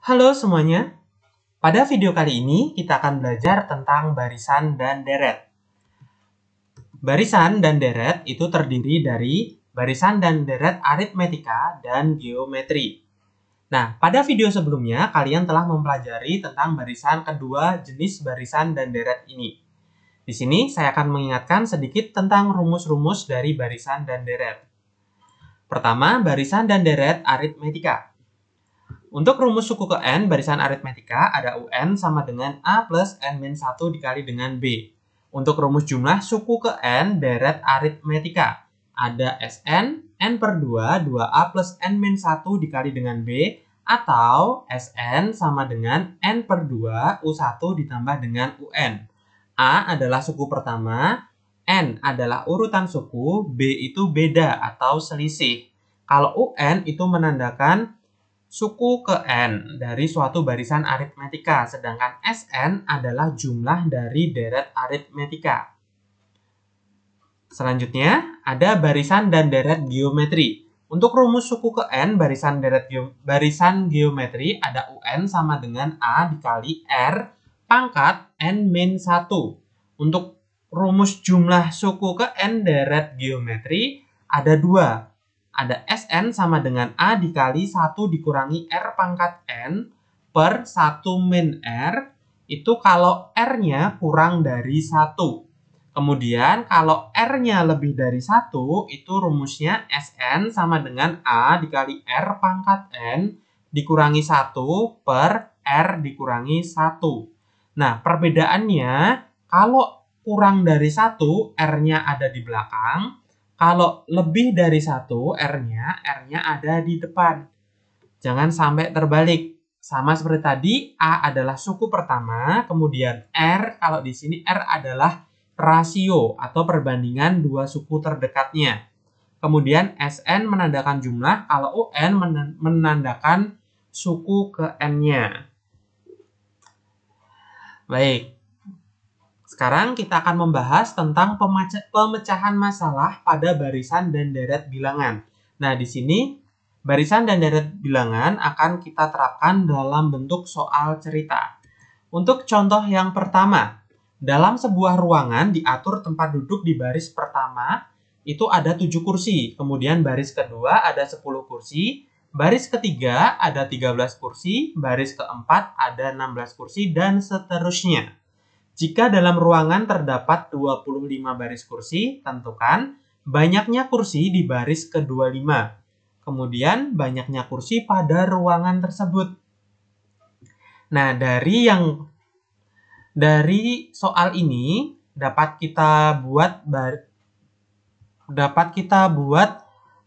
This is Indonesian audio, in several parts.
Halo semuanya, pada video kali ini kita akan belajar tentang barisan dan deret. Barisan dan deret itu terdiri dari barisan dan deret aritmetika dan geometri. Nah, pada video sebelumnya kalian telah mempelajari tentang barisan kedua jenis barisan dan deret ini. Di sini saya akan mengingatkan sedikit tentang rumus-rumus dari barisan dan deret. Pertama, barisan dan deret aritmetika. Untuk rumus suku ke N barisan aritmetika ada UN sama dengan A plus N-1 dikali dengan B. Untuk rumus jumlah suku ke N deret aritmetika ada Sn, N per 2, 2A plus N-1 dikali dengan B, atau Sn sama dengan N per 2, U1 ditambah dengan UN. A adalah suku pertama, N adalah urutan suku, B itu beda atau selisih. Kalau UN itu menandakan suku ke N dari suatu barisan aritmetika, sedangkan Sn adalah jumlah dari deret aritmetika. Selanjutnya, ada barisan dan deret geometri. Untuk rumus suku ke N barisan geometri ada UN sama dengan A dikali R pangkat N-1. Untuk rumus jumlah suku ke N deret geometri ada 2. Ada Sn sama dengan A dikali 1 dikurangi R pangkat N per 1 min R, itu kalau R-nya kurang dari 1. Kemudian kalau R-nya lebih dari 1, itu rumusnya Sn sama dengan A dikali R pangkat N dikurangi 1 per R dikurangi 1. Nah, perbedaannya kalau kurang dari 1, R-nya ada di belakang. Kalau lebih dari 1, R-nya ada di depan. Jangan sampai terbalik. Sama seperti tadi, A adalah suku pertama, kemudian R, kalau di sini R adalah rasio atau perbandingan dua suku terdekatnya. Kemudian Sn menandakan jumlah, kalau UN menandakan suku ke N-nya. Baik. Sekarang kita akan membahas tentang pemecahan masalah pada barisan dan deret bilangan. Nah, di sini barisan dan deret bilangan akan kita terapkan dalam bentuk soal cerita. Untuk contoh yang pertama, dalam sebuah ruangan diatur tempat duduk di baris pertama itu ada 7 kursi, kemudian baris kedua ada 10 kursi, baris ketiga ada 13 kursi, baris keempat ada 16 kursi, dan seterusnya. Jika dalam ruangan terdapat 25 baris kursi, tentukan banyaknya kursi di baris ke-25. Kemudian banyaknya kursi pada ruangan tersebut. Nah, dari soal ini dapat kita buat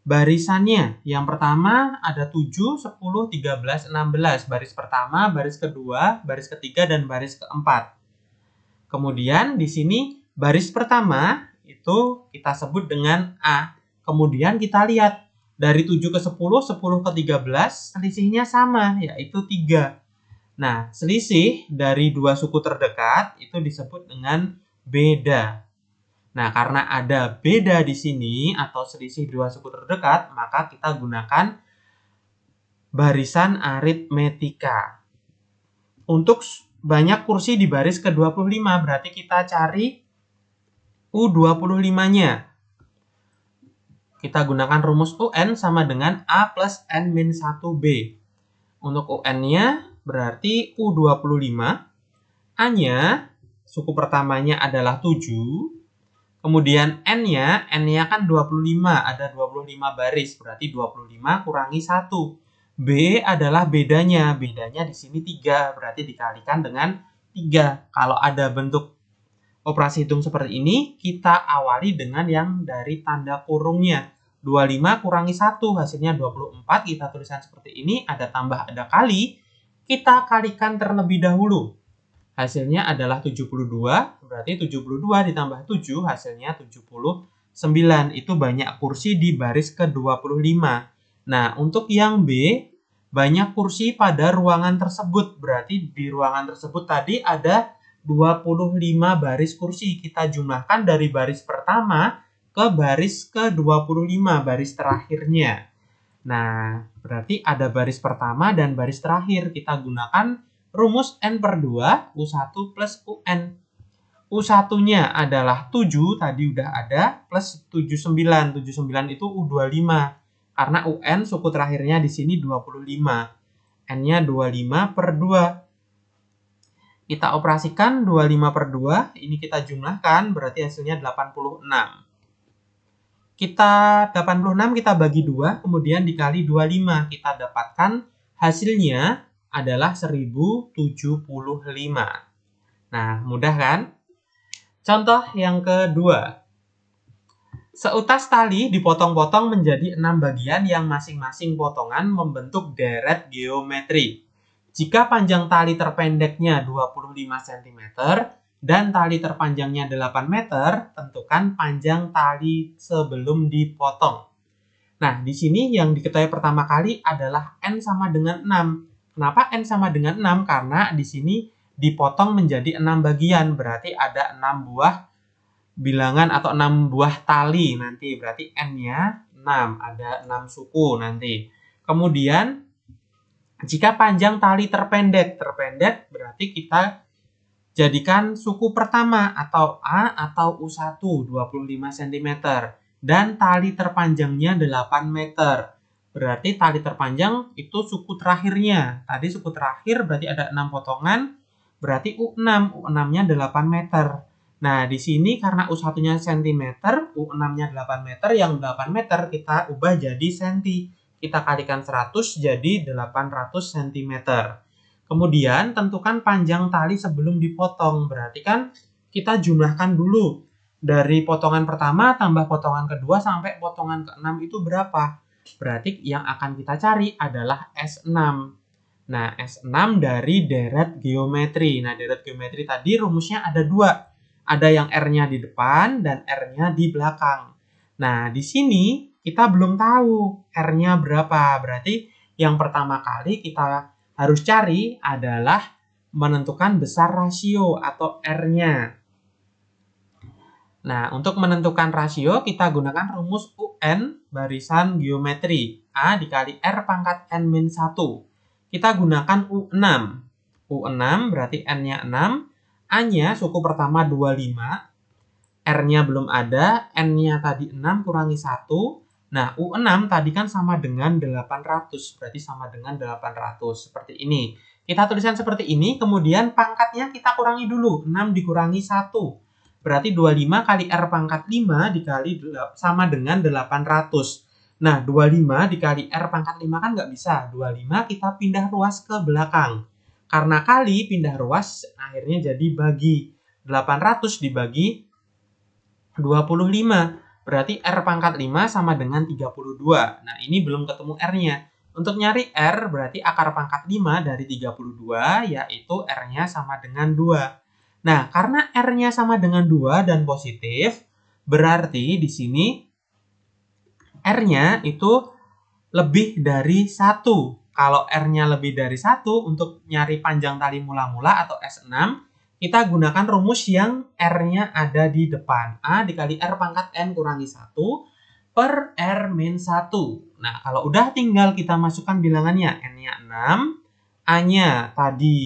barisannya. Yang pertama ada 7, 10, 13, 16. Baris pertama, baris kedua, baris ketiga, dan baris keempat. Kemudian di sini baris pertama itu kita sebut dengan A. Kemudian kita lihat dari 7 ke 10, 10 ke 13 selisihnya sama, yaitu 3. Nah, selisih dari dua suku terdekat itu disebut dengan beda. Nah, karena ada beda di sini atau selisih dua suku terdekat, maka kita gunakan barisan aritmetika. Untuk banyak kursi di baris ke-25, berarti kita cari U25-nya. Kita gunakan rumus UN sama dengan A plus N-1B. Untuk UN-nya berarti U25. A-nya, suku pertamanya adalah 7. Kemudian N-nya kan 25, ada 25 baris, berarti 25 kurangi 1. B adalah bedanya di sini 3, berarti dikalikan dengan 3. Kalau ada bentuk operasi hitung seperti ini, kita awali dengan yang dari tanda kurungnya. 25 kurangi 1, hasilnya 24, kita tuliskan seperti ini, ada tambah, ada kali, kita kalikan terlebih dahulu. Hasilnya adalah 72, berarti 72 ditambah 7, hasilnya 79. Itu banyak kursi di baris ke-25. Nah, untuk yang B, banyak kursi pada ruangan tersebut. Berarti di ruangan tersebut tadi ada 25 baris kursi. Kita jumlahkan dari baris pertama ke baris ke-25, baris terakhirnya. Nah, berarti ada baris pertama dan baris terakhir. Kita gunakan rumus N/2 U1 plus UN. U1-nya adalah 7, tadi udah ada, plus 79. 79 itu U25. Karena UN suku terakhirnya di sini 25. N-nya 25 per 2. Kita operasikan 25 per 2, ini kita jumlahkan, berarti hasilnya 86. 86 kita bagi 2, kemudian dikali 25. Kita dapatkan hasilnya adalah 1075. Nah, mudah kan? Contoh yang kedua. Seutas tali dipotong-potong menjadi 6 bagian yang masing-masing potongan membentuk deret geometri. Jika panjang tali terpendeknya 25 cm dan tali terpanjangnya 8 meter, tentukan panjang tali sebelum dipotong. Nah, di sini yang diketahui pertama kali adalah N sama dengan 6. Kenapa N sama dengan 6? Karena di sini dipotong menjadi 6 bagian, berarti ada 6 buah bilangan atau 6 buah tali nanti, berarti N-nya 6, ada 6 suku nanti. Kemudian jika panjang tali terpendek berarti kita jadikan suku pertama atau A atau U1 25 cm dan tali terpanjangnya 8 meter. Berarti tali terpanjang itu suku terakhirnya. Tadi suku terakhir berarti ada 6 potongan, berarti U6, U6-nya 8 meter. Nah, di sini karena U1-nya cm, U6-nya 8 meter, yang 8 meter kita ubah jadi senti. Kita kalikan 100 jadi 800 cm. Kemudian tentukan panjang tali sebelum dipotong. Berarti kan kita jumlahkan dulu. Dari potongan pertama tambah potongan kedua sampai potongan ke-6 itu berapa? Berarti yang akan kita cari adalah S6. Nah, S6 dari deret geometri. Nah, deret geometri tadi rumusnya ada 2. Ada yang R-nya di depan dan R-nya di belakang. Nah, di sini kita belum tahu R-nya berapa. Berarti yang pertama kali kita harus cari adalah menentukan besar rasio atau R-nya. Nah, untuk menentukan rasio kita gunakan rumus UN barisan geometri. A dikali R pangkat N-1. Kita gunakan U6. U6 berarti N-nya 6. A-nya suku pertama 25. R-nya belum ada. N-nya tadi 6 kurangi 1. Nah, U6 tadi kan sama dengan 800. Berarti sama dengan 800. Seperti ini. Kita tuliskan seperti ini. Kemudian pangkatnya kita kurangi dulu. 6 dikurangi 1. Berarti 25 kali R pangkat 5 dikali sama dengan 800. Nah, 25 dikali R pangkat 5 kan nggak bisa. 25 kita pindah ruas ke belakang. Karena kali pindah ruas akhirnya jadi bagi. 800 dibagi 25. Berarti R pangkat 5 sama dengan 32. Nah, ini belum ketemu R-nya. Untuk nyari R berarti akar pangkat 5 dari 32 yaitu R-nya sama dengan 2. Nah, karena R-nya sama dengan 2 dan positif, berarti di sini R-nya itu lebih dari 1. Kalau R-nya lebih dari 1, untuk nyari panjang tali mula-mula atau S6, kita gunakan rumus yang R-nya ada di depan. A dikali R pangkat N kurangi 1 per R-1. Nah, kalau udah tinggal kita masukkan bilangannya. N-nya 6, A-nya tadi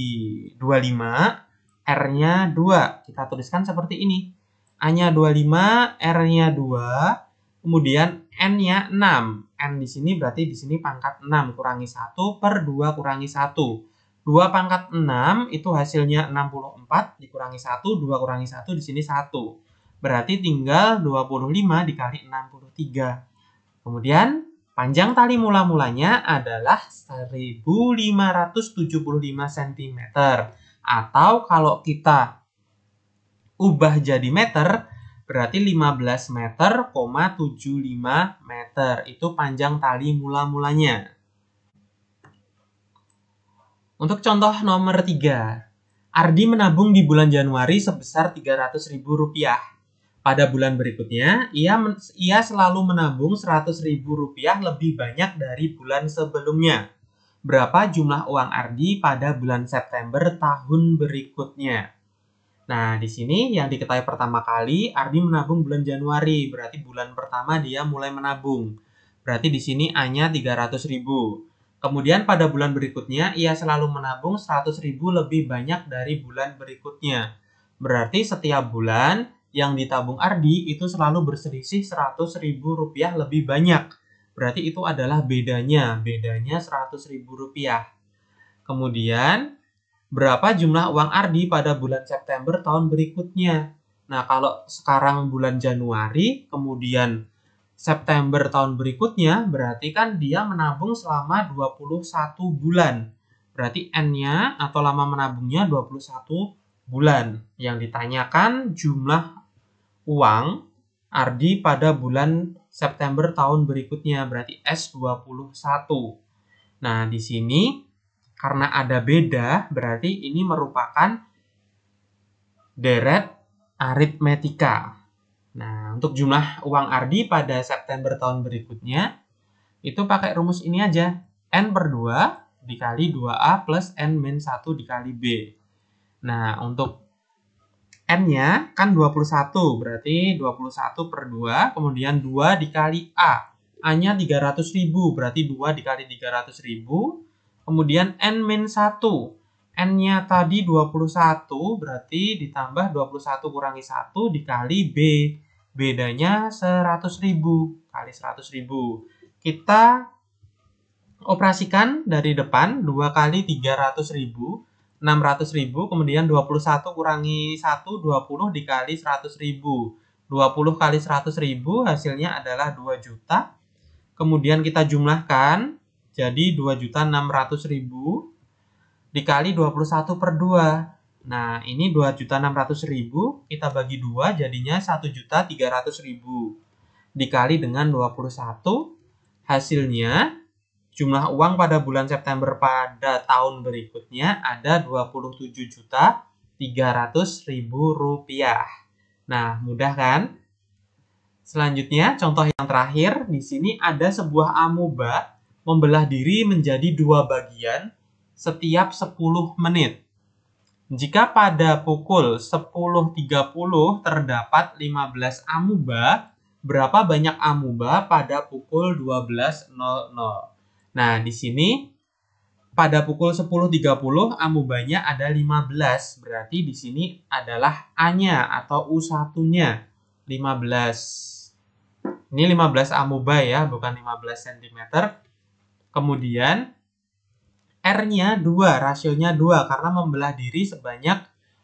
25, R-nya 2. Kita tuliskan seperti ini. A-nya 25, R-nya 2, kemudian N-nya 6. N di sini berarti di sini pangkat 6 kurangi 1 per 2 kurangi 1. 2 pangkat 6 itu hasilnya 64 dikurangi 1, 2 kurangi 1 di sini 1. Berarti tinggal 25 dikali 63. Kemudian panjang tali mula-mulanya adalah 1575 cm. Atau kalau kita ubah jadi meter, berarti 15 meter, 75 meter. Itu panjang tali mula-mulanya. Untuk contoh nomor 3, Ardi menabung di bulan Januari sebesar Rp300.000. Pada bulan berikutnya, ia selalu menabung Rp100.000 lebih banyak dari bulan sebelumnya. Berapa jumlah uang Ardi pada bulan September tahun berikutnya? Nah, di sini yang diketahui pertama kali, Ardi menabung bulan Januari. Berarti bulan pertama dia mulai menabung. Berarti di sini A-nya 300.000. Kemudian pada bulan berikutnya, ia selalu menabung 100.000 lebih banyak dari bulan berikutnya. Berarti setiap bulan yang ditabung Ardi itu selalu berselisih 100.000 rupiah lebih banyak. Berarti itu adalah bedanya 100.000 rupiah. Kemudian, berapa jumlah uang Ardi pada bulan September tahun berikutnya? Nah, kalau sekarang bulan Januari, kemudian September tahun berikutnya, berarti kan dia menabung selama 21 bulan. Berarti N-nya atau lama menabungnya 21 bulan. Yang ditanyakan jumlah uang Ardi pada bulan September tahun berikutnya, berarti S21. Nah, di sini karena ada beda, berarti ini merupakan deret aritmetika. Nah, untuk jumlah uang Ardi pada September tahun berikutnya, itu pakai rumus ini aja. N per 2 dikali 2A plus N-1 dikali B. Nah, untuk N-nya kan 21, berarti 21 per 2, kemudian 2 dikali A. A-nya 300.000, berarti 2 dikali 300.000. Kemudian N-1. N-nya tadi 21, berarti ditambah 21 kurangi 1 dikali B. Bedanya 100.000 kali 100.000. Kita operasikan dari depan, 2 kali 300.000, 600.000, kemudian 21 kurangi 1, 20 dikali 100.000. 20 kali 100.000 hasilnya adalah 2 juta. Kemudian kita jumlahkan, jadi 2.600.000 dikali 21 per 2. Nah, ini 2.600.000 kita bagi 2 jadinya 1.300.000 dikali dengan 21. Hasilnya jumlah uang pada bulan September pada tahun berikutnya ada 27.300.000 rupiah. Nah, mudah kan? Selanjutnya, contoh yang terakhir, di sini ada sebuah amuba membelah diri menjadi 2 bagian setiap 10 menit. Jika pada pukul 10.30 terdapat 15 amuba, berapa banyak amuba pada pukul 12.00? Nah, di sini pada pukul 10.30 amubanya ada 15. Berarti di sini adalah A-nya atau U1-nya 15. Ini 15 amuba ya, bukan 15 cm. Kemudian R-nya 2, rasionya 2 karena membelah diri sebanyak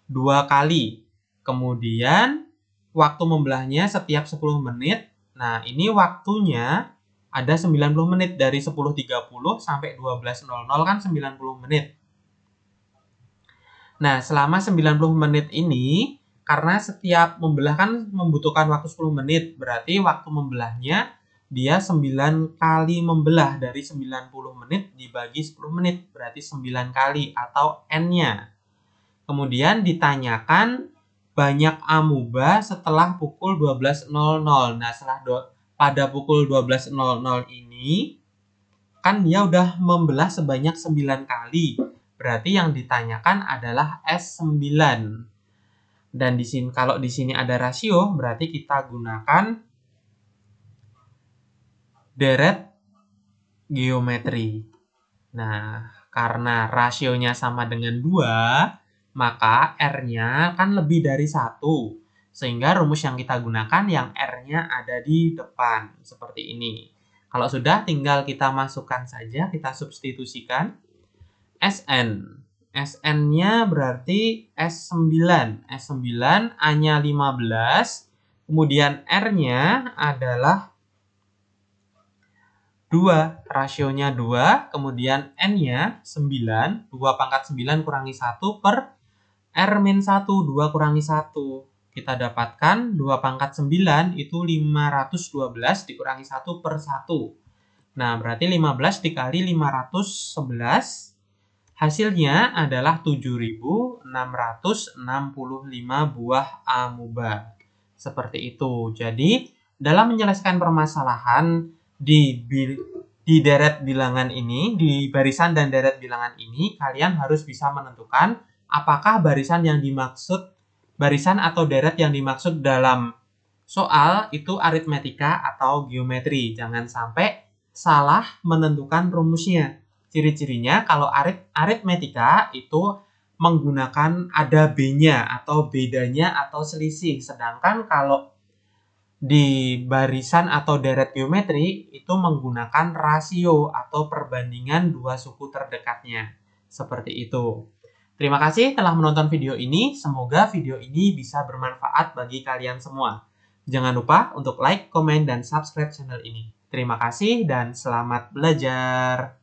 2 kali. Kemudian waktu membelahnya setiap 10 menit. Nah, ini waktunya ada 90 menit dari 10.30 sampai 12.00 kan 90 menit. Nah, selama 90 menit ini karena setiap membelah kan membutuhkan waktu 10 menit, berarti waktu membelahnya dia 9 kali membelah dari 90 menit dibagi 10 menit, berarti 9 kali atau N-nya. Kemudian ditanyakan banyak amuba setelah pukul 12.00. Nah, pada pukul 12.00 ini kan dia udah membelah sebanyak 9 kali. Berarti yang ditanyakan adalah S9. Dan di sini kalau di sini ada rasio, berarti kita gunakan deret geometri. Nah, karena rasionya sama dengan 2, maka R-nya kan lebih dari 1. Sehingga rumus yang kita gunakan yang R-nya ada di depan. Seperti ini. Kalau sudah, tinggal kita masukkan saja, kita substitusikan. SN. SN-nya berarti S9. S9, A-nya 15. Kemudian R-nya adalah 2, rasionya 2, kemudian N-nya 9, 2 pangkat 9 kurangi 1 per R-1, 2 kurangi 1. Kita dapatkan 2 pangkat 9 itu 512 dikurangi 1 per 1. Nah, berarti 15 dikali 511, hasilnya adalah 7.665 buah amuba. Seperti itu. Jadi, dalam menyelesaikan permasalahan di deret bilangan ini, di barisan dan deret bilangan ini, kalian harus bisa menentukan apakah barisan atau deret yang dimaksud dalam soal itu aritmetika atau geometri. Jangan sampai salah menentukan rumusnya. Ciri-cirinya kalau aritmetika itu menggunakan ada B-nya atau bedanya atau selisih. Sedangkan kalau di barisan atau deret geometri itu menggunakan rasio atau perbandingan dua suku terdekatnya. Seperti itu. Terima kasih telah menonton video ini. Semoga video ini bisa bermanfaat bagi kalian semua. Jangan lupa untuk like, komen, dan subscribe channel ini. Terima kasih dan selamat belajar.